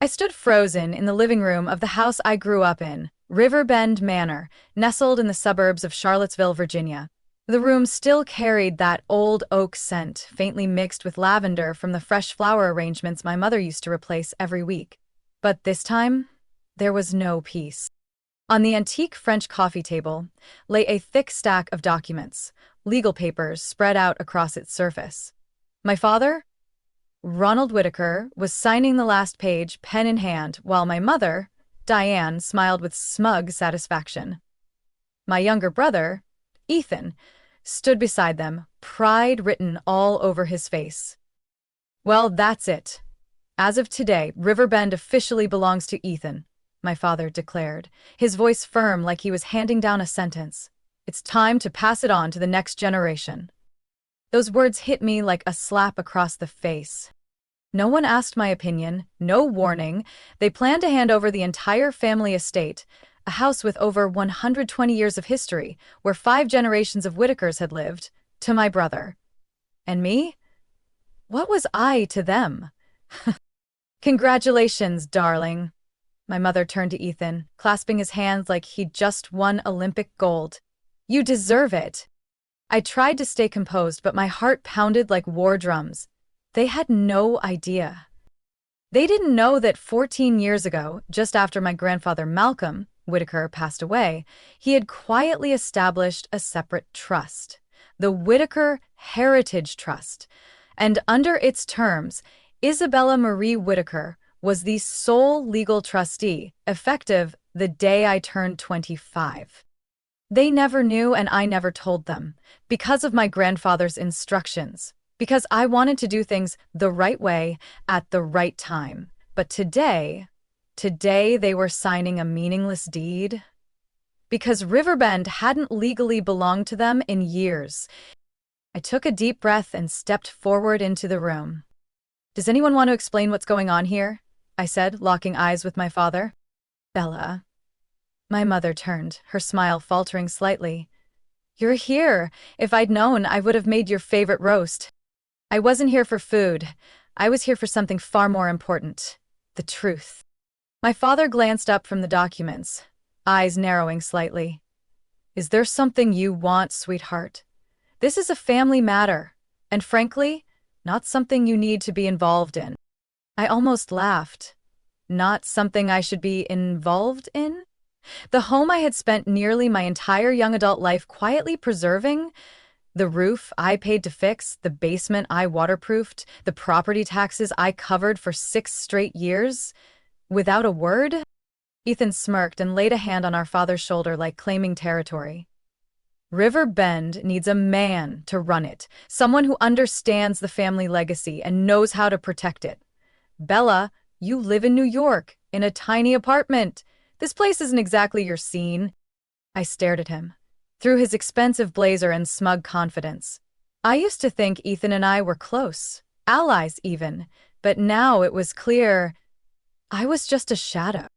I stood frozen in the living room of the house I grew up in, Riverbend Manor, nestled in the suburbs of Charlottesville, Virginia. The room still carried that old oak scent, faintly mixed with lavender from the fresh flower arrangements my mother used to replace every week. But this time, there was no peace. On the antique French coffee table lay a thick stack of documents, legal papers spread out across its surface. My father, Ronald Whitaker, was signing the last page, pen in hand, while my mother, Diane, smiled with smug satisfaction. My younger brother, Ethan, stood beside them, pride written all over his face. Well, that's it. As of today, Riverbend officially belongs to Ethan, my father declared, his voice firm like he was handing down a sentence. It's time to pass it on to the next generation. Those words hit me like a slap across the face. No one asked my opinion, no warning. They planned to hand over the entire family estate, a house with over 120 years of history, where 5 generations of Whitakers had lived, to my brother. And me? What was I to them? Congratulations, darling. My mother turned to Ethan, clasping his hands like he'd just won Olympic gold. You deserve it. I tried to stay composed, but my heart pounded like war drums. They had no idea. They didn't know that 14 years ago, just after my grandfather Malcolm Whitaker passed away, he had quietly established a separate trust, the Whitaker Heritage Trust, and under its terms, Isabella Marie Whitaker was the sole legal trustee, effective the day I turned 25. They never knew, and I never told them, because of my grandfather's instructions, because I wanted to do things the right way at the right time. But today they were signing a meaningless deed. Because Riverbend hadn't legally belonged to them in years. I took a deep breath and stepped forward into the room. Does anyone want to explain what's going on here? I said, locking eyes with my father. Bella. My mother turned, her smile faltering slightly. You're here. If I'd known, I would have made your favorite roast. I wasn't here for food. I was here for something far more important. The truth. My father glanced up from the documents, eyes narrowing slightly. Is there something you want, sweetheart? This is a family matter, and frankly, not something you need to be involved in. I almost laughed. Not something I should be involved in? The home I had spent nearly my entire young adult life quietly preserving, the roof I paid to fix, the basement I waterproofed, the property taxes I covered for 6 straight years, without a word? Ethan smirked and laid a hand on our father's shoulder like claiming territory. Riverbend needs a man to run it, someone who understands the family legacy and knows how to protect it. Bella, you live in New York, in a tiny apartment. This place isn't exactly your scene. I stared at him, through his expensive blazer and smug confidence. I used to think Ethan and I were close, allies even, but now it was clear I was just a shadow.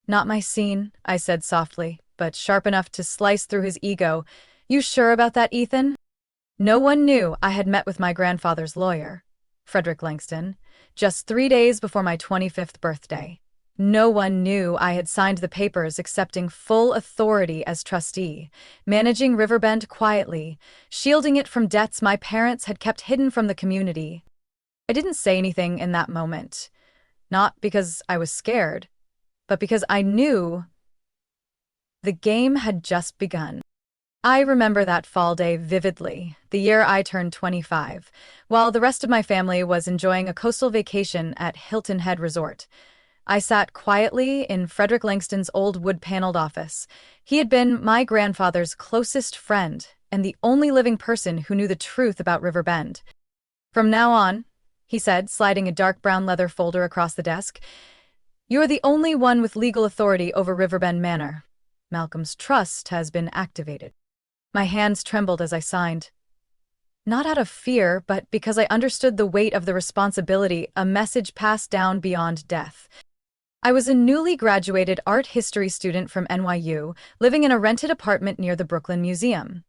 Not my scene, I said softly, but sharp enough to slice through his ego. You sure about that, Ethan? No one knew I had met with my grandfather's lawyer, Frederick Langston, just 3 days before my 25th birthday. No one knew I had signed the papers accepting full authority as trustee, managing Riverbend quietly, shielding it from debts my parents had kept hidden from the community. I didn't say anything in that moment, not because I was scared, but because I knew the game had just begun. I remember that fall day vividly, the year I turned 25, while the rest of my family was enjoying a coastal vacation at Hilton Head Resort. I sat quietly in Frederick Langston's old wood-paneled office. He had been my grandfather's closest friend and the only living person who knew the truth about Riverbend. From now on, he said, sliding a dark brown leather folder across the desk, you're the only one with legal authority over Riverbend Manor. Malcolm's trust has been activated. My hands trembled as I signed. Not out of fear, but because I understood the weight of the responsibility, a message passed down beyond death. I was a newly graduated art history student from NYU, living in a rented apartment near the Brooklyn Museum.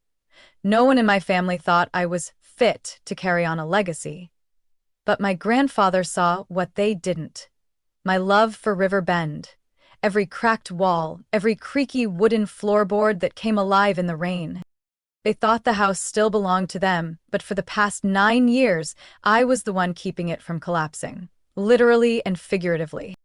No one in my family thought I was fit to carry on a legacy. But my grandfather saw what they didn't. my love for Riverbend. Every cracked wall, every creaky wooden floorboard that came alive in the rain. They thought the house still belonged to them, but for the past 9 years, I was the one keeping it from collapsing, literally and figuratively.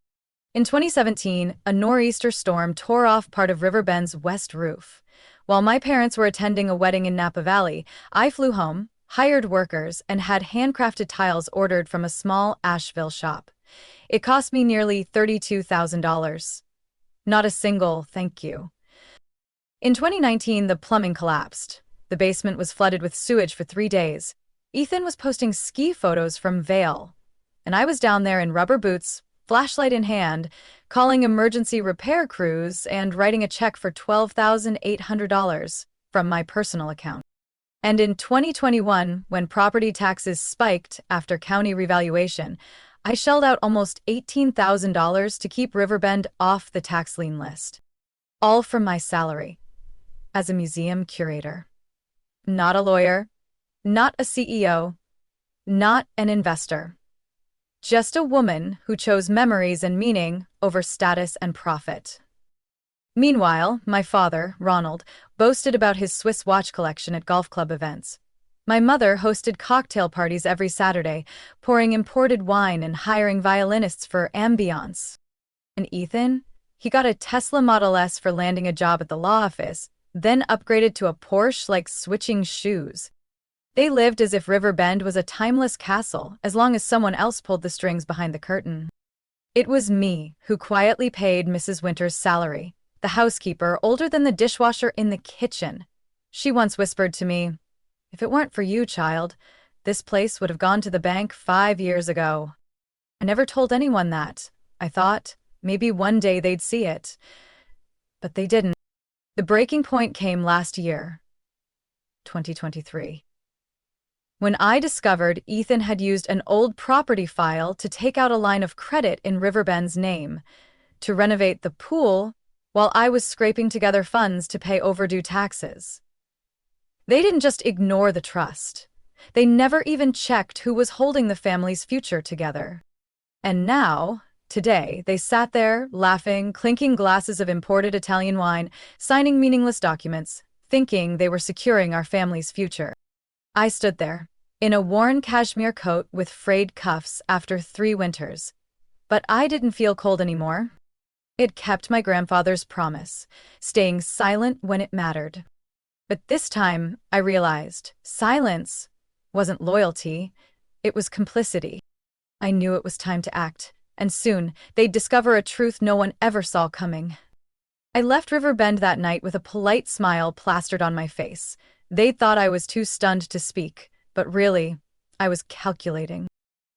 In 2017, a nor'easter storm tore off part of Riverbend's west roof. While my parents were attending a wedding in Napa Valley, I flew home, hired workers, and had handcrafted tiles ordered from a small Asheville shop. It cost me nearly $32,000. Not a single thank you. In 2019, the plumbing collapsed. The basement was flooded with sewage for 3 days. Ethan was posting ski photos from Vail, and I was down there in rubber boots, flashlight in hand, calling emergency repair crews and writing a check for $12,800 from my personal account. And in 2021, when property taxes spiked after county revaluation, I shelled out almost $18,000 to keep Riverbend off the tax lien list. All from my salary as a museum curator. Not a lawyer, not a CEO, not an investor. Just a woman who chose memories and meaning over status and profit. Meanwhile, my father, Ronald, boasted about his Swiss watch collection at golf club events. My mother hosted cocktail parties every Saturday, pouring imported wine and hiring violinists for ambiance. And Ethan? He got a Tesla Model S for landing a job at the law office, then upgraded to a Porsche like switching shoes. They lived as if Riverbend was a timeless castle, as long as someone else pulled the strings behind the curtain. It was me who quietly paid Mrs. Winter's salary, the housekeeper older than the dishwasher in the kitchen. She once whispered to me, "If it weren't for you, child, this place would have gone to the bank 5 years ago." I never told anyone that. I thought maybe one day they'd see it. But they didn't. The breaking point came last year, 2023. When I discovered Ethan had used an old property file to take out a line of credit in Riverbend's name to renovate the pool while I was scraping together funds to pay overdue taxes. They didn't just ignore the trust. They never even checked who was holding the family's future together. And now, today, they sat there, laughing, clinking glasses of imported Italian wine, signing meaningless documents, thinking they were securing our family's future. I stood there, in a worn cashmere coat with frayed cuffs after 3 winters. But I didn't feel cold anymore. It kept my grandfather's promise, staying silent when it mattered. But this time, I realized, silence wasn't loyalty, it was complicity. I knew it was time to act, and soon they'd discover a truth no one ever saw coming. I left Riverbend that night with a polite smile plastered on my face. They thought I was too stunned to speak, but really, I was calculating.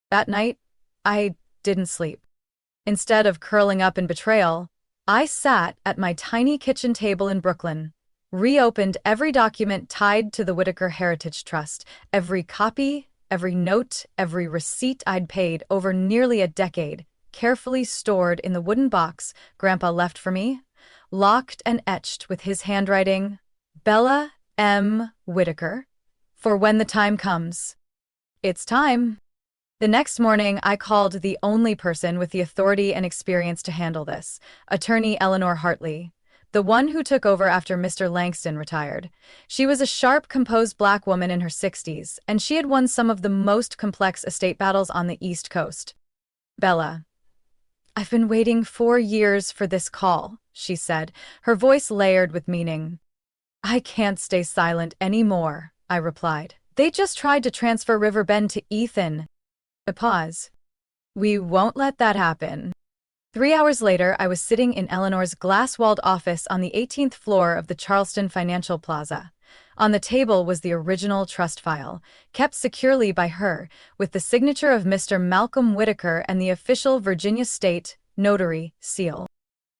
That night, I didn't sleep. Instead of curling up in betrayal, I sat at my tiny kitchen table in Brooklyn, reopened every document tied to the Whitaker Heritage Trust, every copy, every note, every receipt I'd paid over nearly a decade, carefully stored in the wooden box Grandpa left for me, locked and etched with his handwriting, Bella M. Whitaker, for when the time comes. It's time. The next morning, I called the only person with the authority and experience to handle this, attorney Eleanor Hartley, the one who took over after Mr. Langston retired. She was a sharp, composed Black woman in her 60s, and she had won some of the most complex estate battles on the East Coast. "Bella, I've been waiting 4 years for this call," she said, her voice layered with meaning. "I can't stay silent anymore," I replied. "They just tried to transfer Riverbend to Ethan." A pause. "We won't let that happen." 3 hours later, I was sitting in Eleanor's glass-walled office on the 18th floor of the Charleston Financial Plaza. On the table was the original trust file, kept securely by her, with the signature of Mr. Malcolm Whitaker and the official Virginia State Notary seal.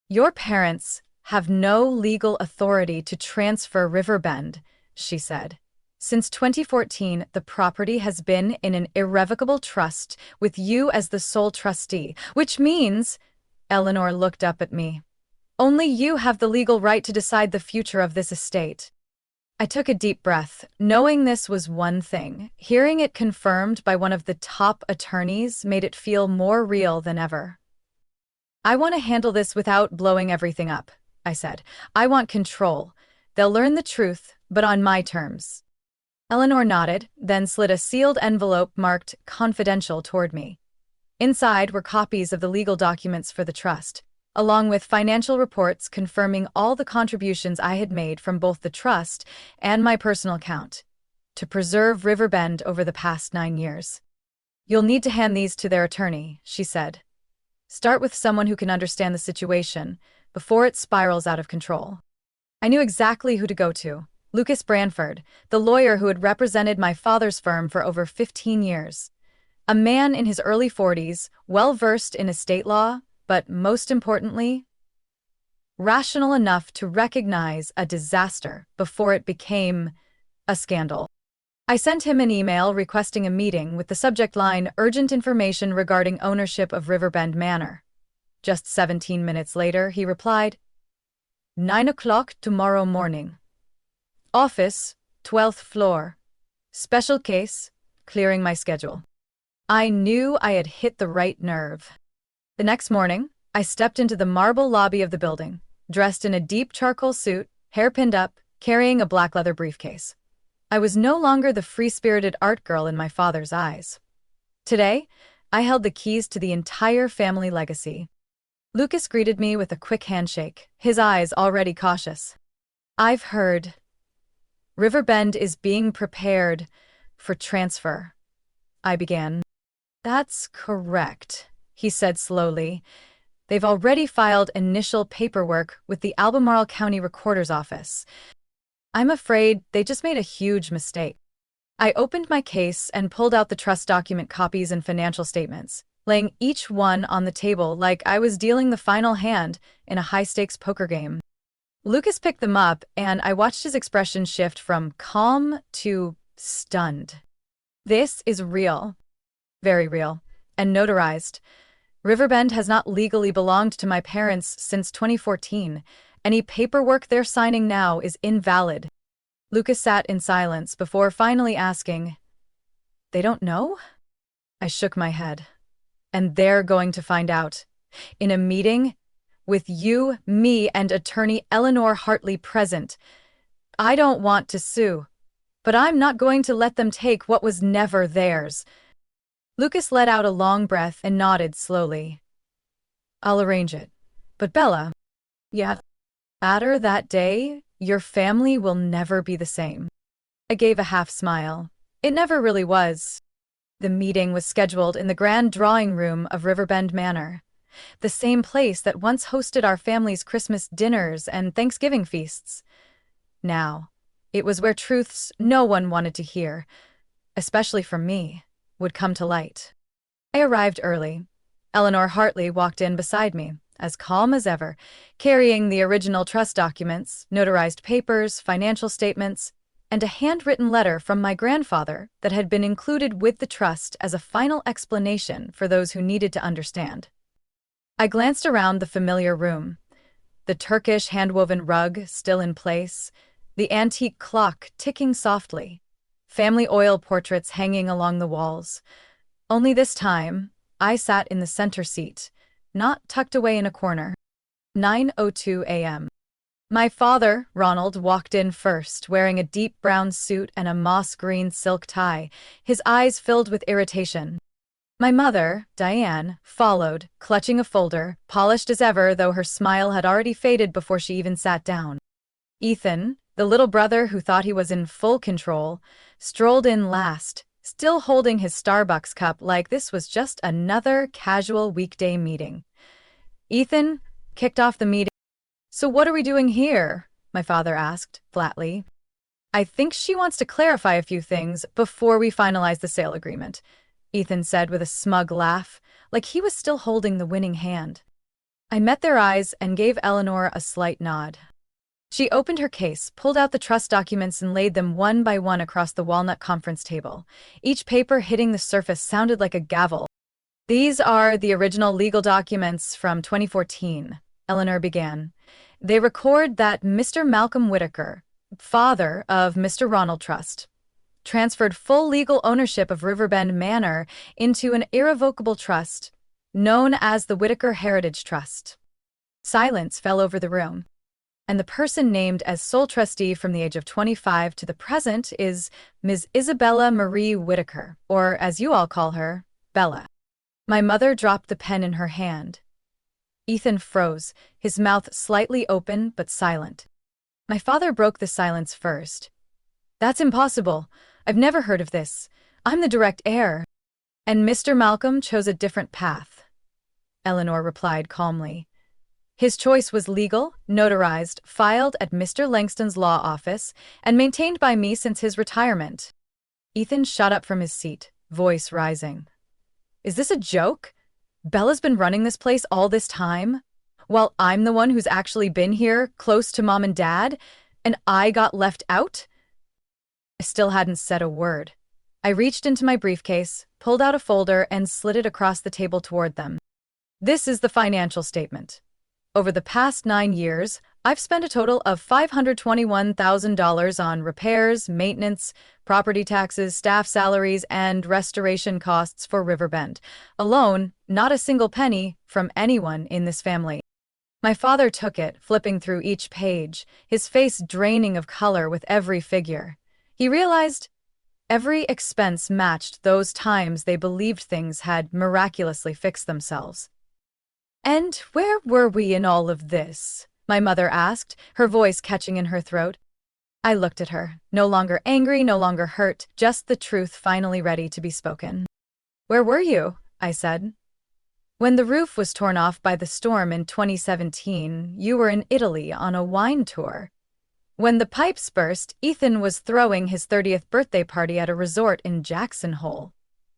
"Your parents have no legal authority to transfer Riverbend," she said. "Since 2014, the property has been in an irrevocable trust with you as the sole trustee, which means," Eleanor looked up at me, "only you have the legal right to decide the future of this estate." I took a deep breath, knowing this was one thing. Hearing it confirmed by one of the top attorneys made it feel more real than ever. I want to handle this without blowing everything up, I said. I want control. They'll learn the truth, but on my terms. Eleanor nodded, then slid a sealed envelope marked confidential toward me. Inside were copies of the legal documents for the trust, along with financial reports confirming all the contributions I had made from both the trust and my personal account to preserve Riverbend over the past 9 years. You'll need to hand these to their attorney, she said. Start with someone who can understand the situation before it spirals out of control. I knew exactly who to go to. Lucas Branford, the lawyer who had represented my father's firm for over 15 years. A man in his early 40s, well-versed in estate law, but most importantly, rational enough to recognize a disaster before it became a scandal. I sent him an email requesting a meeting with the subject line "Urgent information regarding ownership of Riverbend Manor." Just 17 minutes later, he replied, 9 o'clock tomorrow morning. Office, 12th floor. Special case, clearing my schedule. I knew I had hit the right nerve. The next morning, I stepped into the marble lobby of the building, dressed in a deep charcoal suit, hair pinned up, carrying a black leather briefcase. I was no longer the free-spirited art girl in my father's eyes. Today, I held the keys to the entire family legacy. Lucas greeted me with a quick handshake, his eyes already cautious. I've heard. Riverbend is being prepared for transfer, I began. That's correct, he said slowly. They've already filed initial paperwork with the Albemarle County Recorder's Office. I'm afraid they just made a huge mistake. I opened my case and pulled out the trust document copies and financial statements, laying each one on the table like I was dealing the final hand in a high-stakes poker game. Lucas picked them up, and I watched his expression shift from calm to stunned. This is real. Very real. And notarized. Riverbend has not legally belonged to my parents since 2014. Any paperwork they're signing now is invalid. Lucas sat in silence before finally asking, They don't know? I shook my head. And they're going to find out. In a meeting, with you, me, and attorney Eleanor Hartley present. I don't want to sue, but I'm not going to let them take what was never theirs. Lucas let out a long breath and nodded slowly. I'll arrange it. But Bella, yeah, after that day, your family will never be the same. I gave a half smile. It never really was. The meeting was scheduled in the grand drawing room of Riverbend Manor, the same place that once hosted our family's Christmas dinners and Thanksgiving feasts. Now, it was where truths no one wanted to hear, especially from me, would come to light. I arrived early. Eleanor Hartley walked in beside me, as calm as ever, carrying the original trust documents, notarized papers, financial statements, and a handwritten letter from my grandfather that had been included with the trust as a final explanation for those who needed to understand. I glanced around the familiar room, the Turkish hand-woven rug still in place, the antique clock ticking softly, family oil portraits hanging along the walls. Only this time, I sat in the center seat, not tucked away in a corner. 9:02 a.m. My father, Ronald, walked in first, wearing a deep brown suit and a moss-green silk tie, his eyes filled with irritation. My mother, Diane, followed, clutching a folder, polished as ever, though her smile had already faded before she even sat down. Ethan, the little brother who thought he was in full control, strolled in last, still holding his Starbucks cup like this was just another casual weekday meeting. Ethan kicked off the meeting. So what are we doing here? My father asked, flatly. I think she wants to clarify a few things before we finalize the sale agreement, Ethan said with a smug laugh, like he was still holding the winning hand. I met their eyes and gave Eleanor a slight nod. She opened her case, pulled out the trust documents and laid them one by one across the walnut conference table. Each paper hitting the surface sounded like a gavel. These are the original legal documents from 2014, Eleanor began. They record that Mr. Malcolm Whitaker, father of Mr. Ronald Trust, transferred full legal ownership of Riverbend Manor into an irrevocable trust known as the Whitaker Heritage Trust. Silence fell over the room, and the person named as sole trustee from the age of 25 to the present is Ms. Isabella Marie Whitaker, or as you all call her, Bella. My mother dropped the pen in her hand. Ethan froze, his mouth slightly open but silent. My father broke the silence first. "That's impossible. I've never heard of this. I'm the direct heir." "And Mr. Malcolm chose a different path," Eleanor replied calmly. "His choice was legal, notarized, filed at Mr. Langston's law office, and maintained by me since his retirement." Ethan shot up from his seat, voice rising. "Is this a joke? Bella's been running this place all this time, while I'm the one who's actually been here, close to Mom and Dad, and I got left out?" I still hadn't said a word. I reached into my briefcase, pulled out a folder, and slid it across the table toward them. "This is the financial statement. Over the past 9 years, I've spent a total of $521,000 on repairs, maintenance, property taxes, staff salaries, and restoration costs for Riverbend. Alone, not a single penny from anyone in this family." My father took it, flipping through each page, his face draining of color with every figure. He realized every expense matched those times they believed things had miraculously fixed themselves. "And where were we in all of this?" my mother asked, her voice catching in her throat. I looked at her, no longer angry, no longer hurt, just the truth finally ready to be spoken. "Where were you?" I said. "When the roof was torn off by the storm in 2017, you were in Italy on a wine tour. When the pipes burst, Ethan was throwing his 30th birthday party at a resort in Jackson Hole.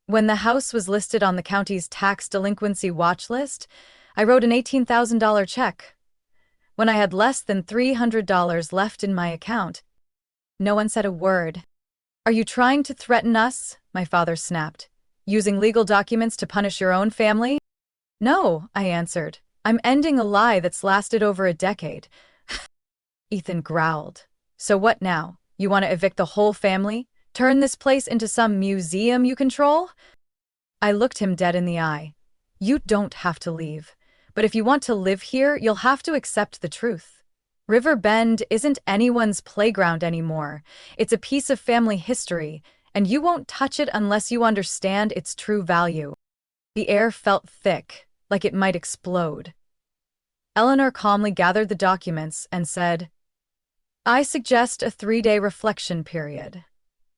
When the house was listed on the county's tax delinquency watch list, I wrote an $18,000 check. When I had less than $300 left in my account." No one said a word. "Are you trying to threaten us?" my father snapped. "Using legal documents to punish your own family?" "No," I answered. "I'm ending a lie that's lasted over a decade." Ethan growled. "So what now? You want to evict the whole family? Turn this place into some museum you control?" I looked him dead in the eye. "You don't have to leave. But if you want to live here, you'll have to accept the truth. Riverbend isn't anyone's playground anymore. It's a piece of family history, and you won't touch it unless you understand its true value." The air felt thick, like it might explode. Eleanor calmly gathered the documents and said, "I suggest a 3-day reflection period.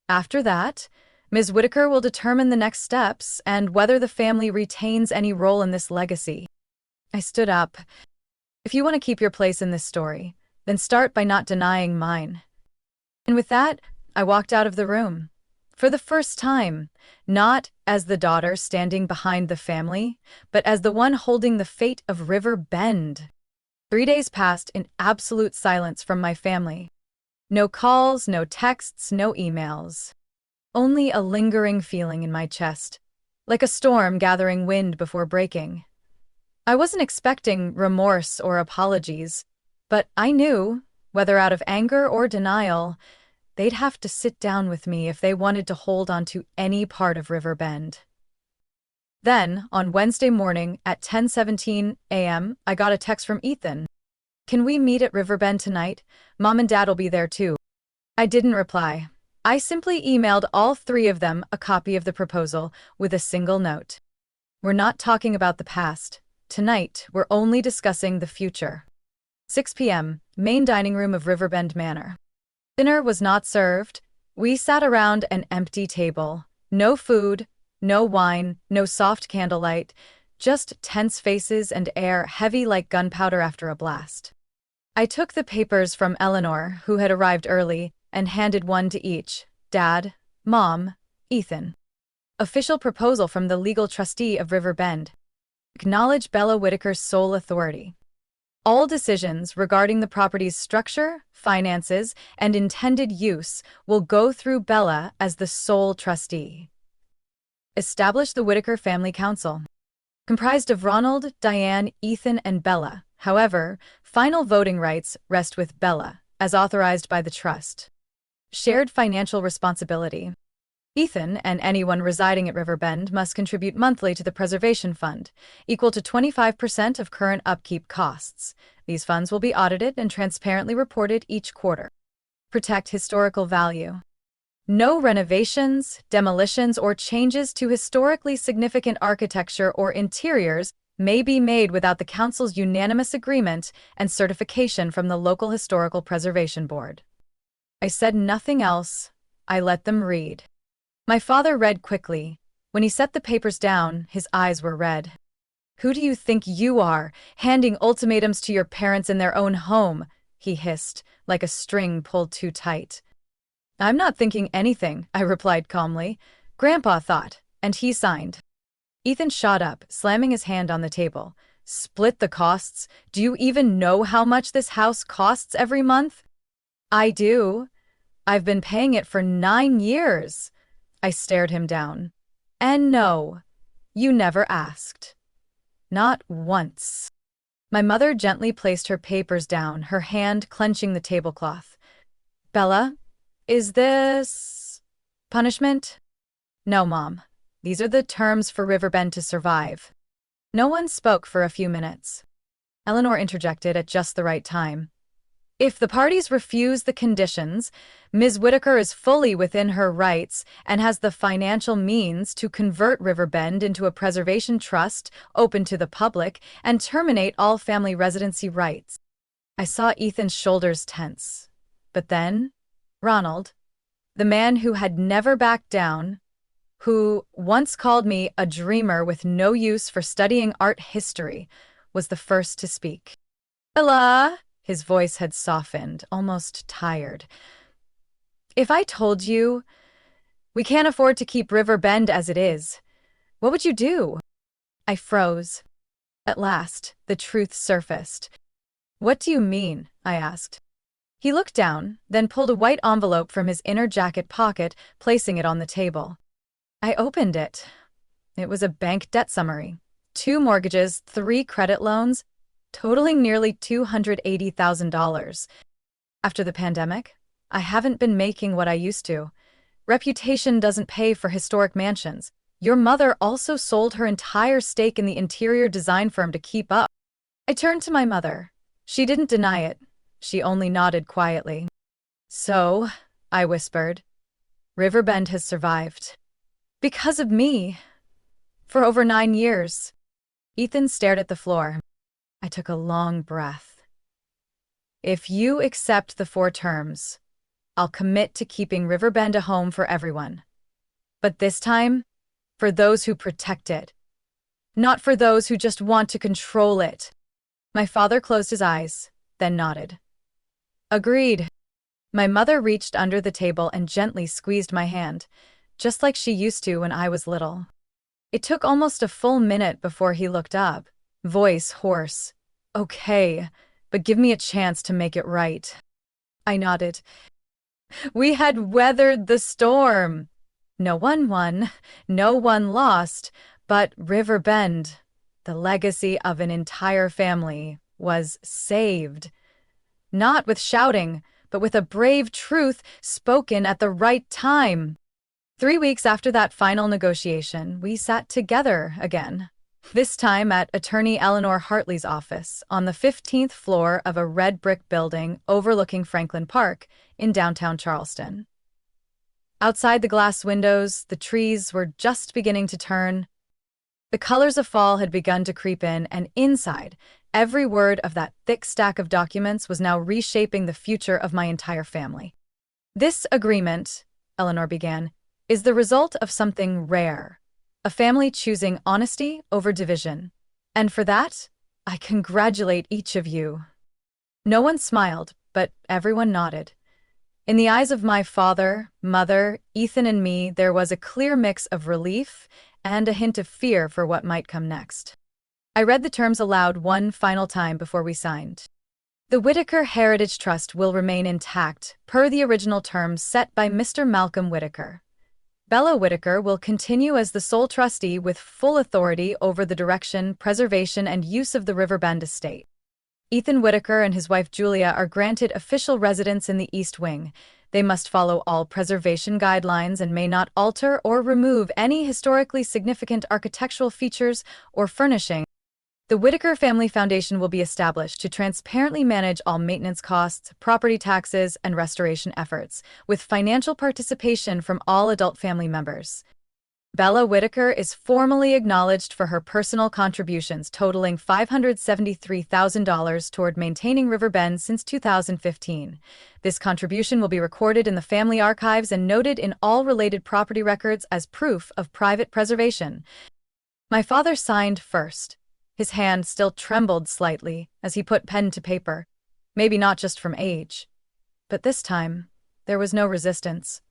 After that, Ms. Whitaker will determine the next steps and whether the family retains any role in this legacy." I stood up. "If you want to keep your place in this story, then start by not denying mine." And with that, I walked out of the room. For the first time, not as the daughter standing behind the family, but as the one holding the fate of Riverbend. 3 days passed in absolute silence from my family. No calls, no texts, no emails. Only a lingering feeling in my chest, like a storm gathering wind before breaking. I wasn't expecting remorse or apologies, but I knew, whether out of anger or denial, they'd have to sit down with me if they wanted to hold on to any part of Riverbend. Then, on Wednesday morning at 10:17 a.m., I got a text from Ethan. "Can we meet at Riverbend tonight? Mom and Dad will be there too." I didn't reply. I simply emailed all 3 of them a copy of the proposal with a single note. "We're not talking about the past. Tonight, we're only discussing the future." 6 p.m., main dining room of Riverbend Manor. Dinner was not served. We sat around an empty table. No food, no wine, no soft candlelight, just tense faces and air heavy like gunpowder after a blast. I took the papers from Eleanor, who had arrived early, and handed one to each. "Dad, Mom, Ethan. Official proposal from the legal trustee of Riverbend. Acknowledge Bella Whitaker's sole authority. All decisions regarding the property's structure, finances, and intended use will go through Bella as the sole trustee. Establish the Whitaker Family Council. Comprised of Ronald, Diane, Ethan, and Bella. However, final voting rights rest with Bella, as authorized by the trust. Shared financial responsibility. Ethan and anyone residing at Riverbend must contribute monthly to the preservation fund, equal to 25% of current upkeep costs. These funds will be audited and transparently reported each quarter. Protect historical value. No renovations, demolitions, or changes to historically significant architecture or interiors may be made without the Council's unanimous agreement and certification from the local Historical Preservation Board. I said nothing else. I let them read. My father read quickly. When he set the papers down, his eyes were red. "Who do you think you are, handing ultimatums to your parents in their own home?" he hissed, like a string pulled too tight. "I'm not thinking anything," I replied calmly. "Grandpa thought, and he signed." Ethan shot up, slamming his hand on the table. "Split the costs? Do you even know how much this house costs every month?" "I do. I've been paying it for 9 years." I stared him down. "And no, you never asked. Not once." My mother gently placed her papers down, her hand clenching the tablecloth. "Bella, is this punishment?" "No, Mom. These are the terms for Riverbend to survive." No one spoke for a few minutes. Eleanor interjected at just the right time. "If the parties refuse the conditions, Ms. Whitaker is fully within her rights and has the financial means to convert Riverbend into a preservation trust open to the public and terminate all family residency rights." I saw Ethan's shoulders tense. But then, Ronald, the man who had never backed down, who once called me a dreamer with no use for studying art history, was the first to speak. "Ella," his voice had softened, almost tired. "If I told you we can't afford to keep Riverbend as it is, what would you do?" I froze. At last, the truth surfaced. "What do you mean?" I asked. He looked down, then pulled a white envelope from his inner jacket pocket, placing it on the table. I opened it. It was a bank debt summary. 2 mortgages, 3 credit loans, totaling nearly $280,000. After the pandemic, I haven't been making what I used to. Reputation doesn't pay for historic mansions. Your mother also sold her entire stake in the interior design firm to keep up. I turned to my mother. She didn't deny it. She only nodded quietly. "So," I whispered, "Riverbend has survived. Because of me. For over 9 years." Ethan stared at the floor. I took a long breath. "If you accept the 4 terms, I'll commit to keeping Riverbend a home for everyone. But this time, for those who protect it, not for those who just want to control it." My father closed his eyes, then nodded. "Agreed." My mother reached under the table and gently squeezed my hand, just like she used to when I was little. It took almost a full minute before he looked up, voice hoarse. "Okay, but give me a chance to make it right." I nodded. "We had weathered the storm. No one won, no one lost, but Riverbend, the legacy of an entire family, was saved. Not with shouting, but with a brave truth spoken at the right time." 3 weeks after that final negotiation, we sat together again. This time at attorney Eleanor Hartley's office on the 15th floor of a red brick building overlooking Franklin Park in downtown Charleston. Outside the glass windows, the trees were just beginning to turn. The colors of fall had begun to creep in, and inside, every word of that thick stack of documents was now reshaping the future of my entire family. "This agreement," Eleanor began, "is the result of something rare. A family choosing honesty over division. And for that, I congratulate each of you." No one smiled, but everyone nodded. In the eyes of my father, mother, Ethan, and me, there was a clear mix of relief and a hint of fear for what might come next. I read the terms aloud one final time before we signed. "The Whitaker Heritage Trust will remain intact, per the original terms set by Mr. Malcolm Whitaker. Bella Whitaker will continue as the sole trustee with full authority over the direction, preservation, and use of the Riverbend estate. Ethan Whitaker and his wife Julia are granted official residence in the East Wing. They must follow all preservation guidelines and may not alter or remove any historically significant architectural features or furnishing. The Whitaker Family Foundation will be established to transparently manage all maintenance costs, property taxes, and restoration efforts, with financial participation from all adult family members. Bella Whitaker is formally acknowledged for her personal contributions totaling $573,000 toward maintaining Riverbend since 2015. This contribution will be recorded in the family archives and noted in all related property records as proof of private preservation. My father signed first. His hand still trembled slightly as he put pen to paper, maybe not just from age. But this time, there was no resistance.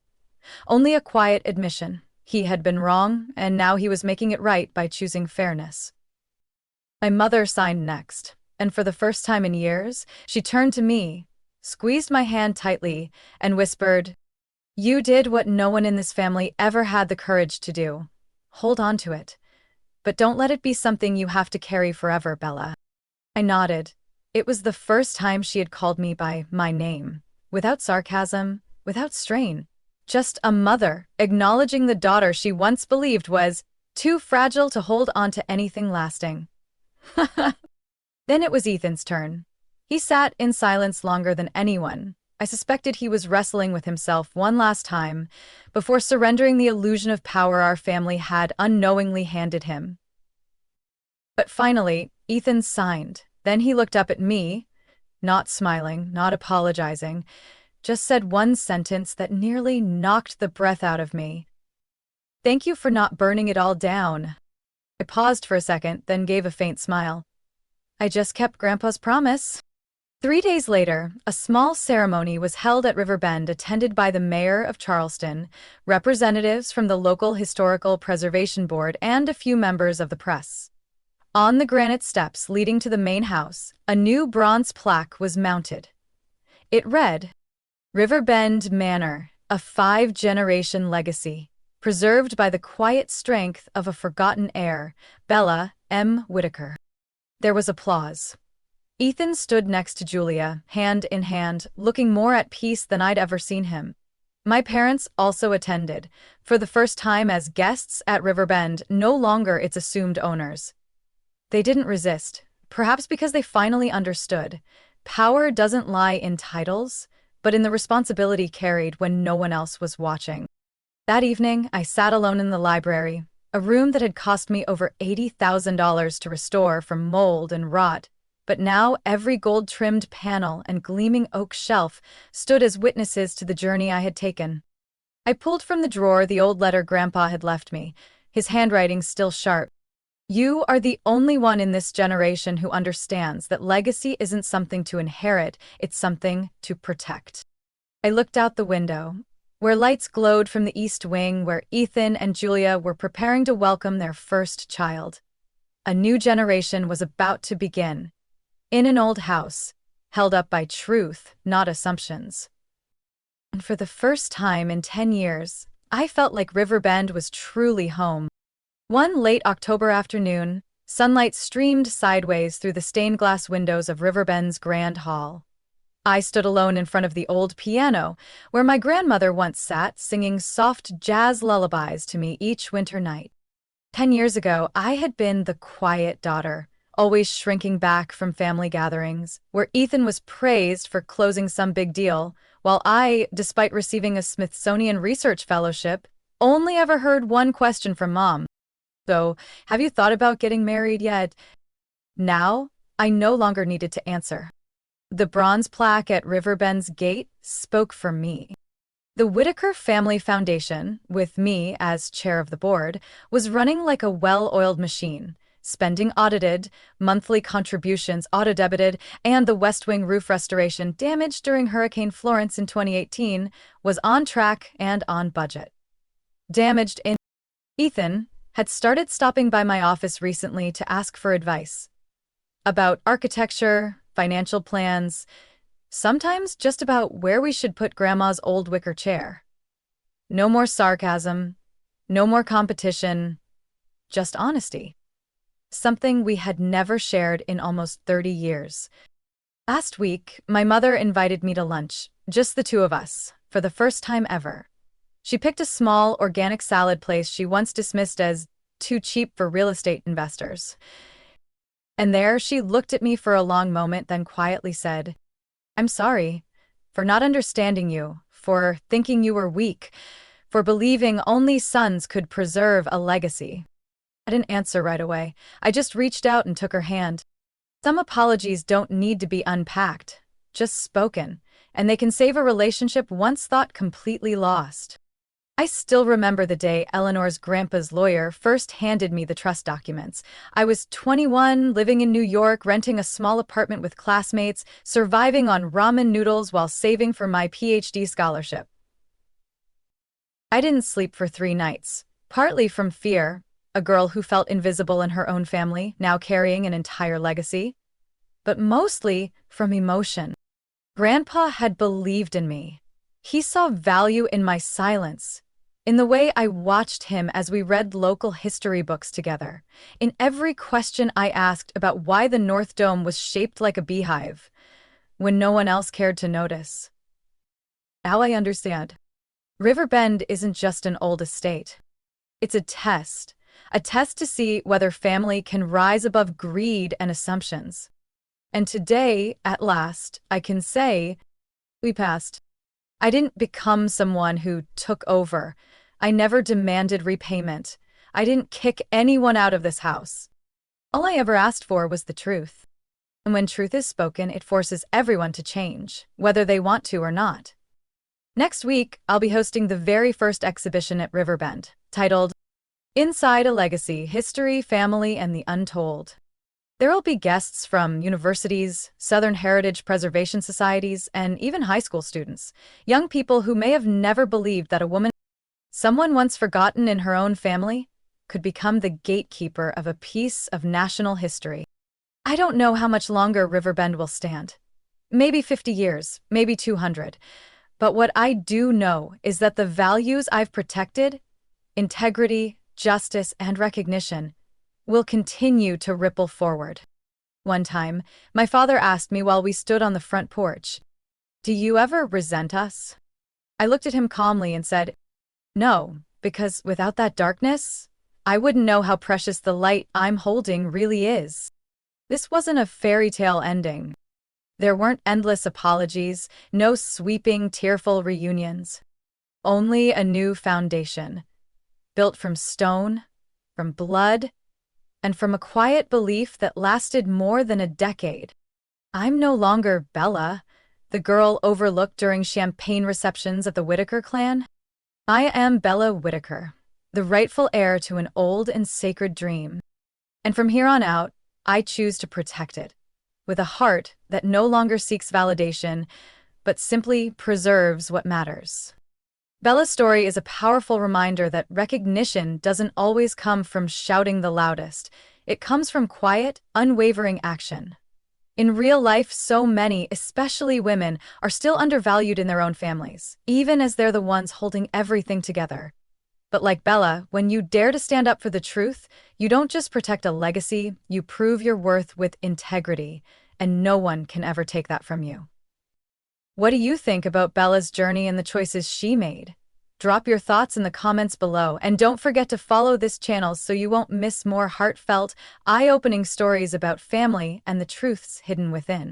Only a quiet admission. He had been wrong, and now he was making it right by choosing fairness. My mother signed next, and for the first time in years, she turned to me, squeezed my hand tightly, and whispered, "You did what no one in this family ever had the courage to do. Hold on to it. But don't let it be something you have to carry forever, Bella." I nodded. It was the first time she had called me by my name, without sarcasm, without strain. Just a mother, acknowledging the daughter she once believed was too fragile to hold on to anything lasting. Then it was Ethan's turn. He sat in silence longer than anyone. I suspected he was wrestling with himself one last time before surrendering the illusion of power our family had unknowingly handed him. But finally, Ethan signed. Then he looked up at me, not smiling, not apologizing, just said one sentence that nearly knocked the breath out of me. "Thank you for not burning it all down." I paused for a second, then gave a faint smile. "I just kept Grandpa's promise." 3 days later, a small ceremony was held at Riverbend attended by the mayor of Charleston, representatives from the local historical preservation board, and a few members of the press. On the granite steps leading to the main house, a new bronze plaque was mounted. It read, "Riverbend Manor, a 5-generation legacy, preserved by the quiet strength of a forgotten heir, Bella M. Whitaker." There was applause. Ethan stood next to Julia, hand in hand, looking more at peace than I'd ever seen him. My parents also attended, for the first time as guests at Riverbend, no longer its assumed owners. They didn't resist, perhaps because they finally understood. Power doesn't lie in titles, but in the responsibility carried when no one else was watching. That evening, I sat alone in the library, a room that had cost me over $80,000 to restore from mold and rot. But now every gold-trimmed panel and gleaming oak shelf stood as witnesses to the journey I had taken. I pulled from the drawer the old letter Grandpa had left me, his handwriting still sharp. "You are the only one in this generation who understands that legacy isn't something to inherit, it's something to protect." I looked out the window, where lights glowed from the east wing where Ethan and Julia were preparing to welcome their first child. A new generation was about to begin, in an old house, held up by truth, not assumptions. And for the first time in 10 years, I felt like Riverbend was truly home. One late October afternoon, sunlight streamed sideways through the stained glass windows of Riverbend's grand hall. I stood alone in front of the old piano, where my grandmother once sat singing soft jazz lullabies to me each winter night. 10 years ago, I had been the quiet daughter, always shrinking back from family gatherings, where Ethan was praised for closing some big deal, while I, despite receiving a Smithsonian Research Fellowship, only ever heard one question from Mom. "So, have you thought about getting married yet?" Now, I no longer needed to answer. The bronze plaque at Riverbend's gate spoke for me. The Whitaker Family Foundation, with me as chair of the board, was running like a well-oiled machine. Spending audited, monthly contributions auto-debited, and the West Wing roof restoration damaged during Hurricane Florence in 2018 was on track and on budget. Damaged in Ethan had started stopping by my office recently to ask for advice about architecture, financial plans, sometimes just about where we should put Grandma's old wicker chair. No more sarcasm, no more competition, just honesty. Something we had never shared in almost 30 years. Last week, my mother invited me to lunch, just the two of us, for the first time ever. She picked a small, organic salad place she once dismissed as too cheap for real estate investors. And there she looked at me for a long moment, then quietly said, "I'm sorry for not understanding you, for thinking you were weak, for believing only sons could preserve a legacy." I didn't answer right away. I just reached out and took her hand. Some apologies don't need to be unpacked, just spoken, and they can save a relationship once thought completely lost. I still remember the day Eleanor's grandpa's lawyer first handed me the trust documents. I was 21, living in New York, renting a small apartment with classmates, surviving on ramen noodles while saving for my PhD scholarship. I didn't sleep for 3 nights, partly from fear, a girl who felt invisible in her own family, now carrying an entire legacy, but mostly from emotion. Grandpa had believed in me. He saw value in my silence, in the way I watched him as we read local history books together, in every question I asked about why the North Dome was shaped like a beehive, when no one else cared to notice. Now I understand. Riverbend isn't just an old estate. It's a test to see whether family can rise above greed and assumptions. And today, at last, I can say, we passed. I didn't become someone who took over. I never demanded repayment. I didn't kick anyone out of this house. All I ever asked for was the truth. And when truth is spoken, it forces everyone to change, whether they want to or not. Next week, I'll be hosting the very first exhibition at Riverbend, titled Inside a Legacy: History, Family, and the Untold. There'll be guests from universities, Southern Heritage Preservation Societies, and even high school students, young people who may have never believed that a woman, someone once forgotten in her own family, could become the gatekeeper of a piece of national history. I don't know how much longer Riverbend will stand. Maybe 50 years, maybe 200. But what I do know is that the values I've protected, integrity, justice, and recognition, will continue to ripple forward. One time, my father asked me while we stood on the front porch, "Do you ever resent us?" I looked at him calmly and said, "No, because without that darkness, I wouldn't know how precious the light I'm holding really is." This wasn't a fairy tale ending. There weren't endless apologies, no sweeping, tearful reunions. Only a new foundation, built from stone, from blood, and from a quiet belief that lasted more than a decade. I'm no longer Bella, the girl overlooked during champagne receptions at the Whitaker clan. I am Bella Whitaker, the rightful heir to an old and sacred dream. And from here on out, I choose to protect it, with a heart that no longer seeks validation, but simply preserves what matters. Bella's story is a powerful reminder that recognition doesn't always come from shouting the loudest. It comes from quiet, unwavering action. In real life, so many, especially women, are still undervalued in their own families, even as they're the ones holding everything together. But like Bella, when you dare to stand up for the truth, you don't just protect a legacy, you prove your worth with integrity, and no one can ever take that from you. What do you think about Bella's journey and the choices she made? Drop your thoughts in the comments below, and don't forget to follow this channel so you won't miss more heartfelt, eye-opening stories about family and the truths hidden within.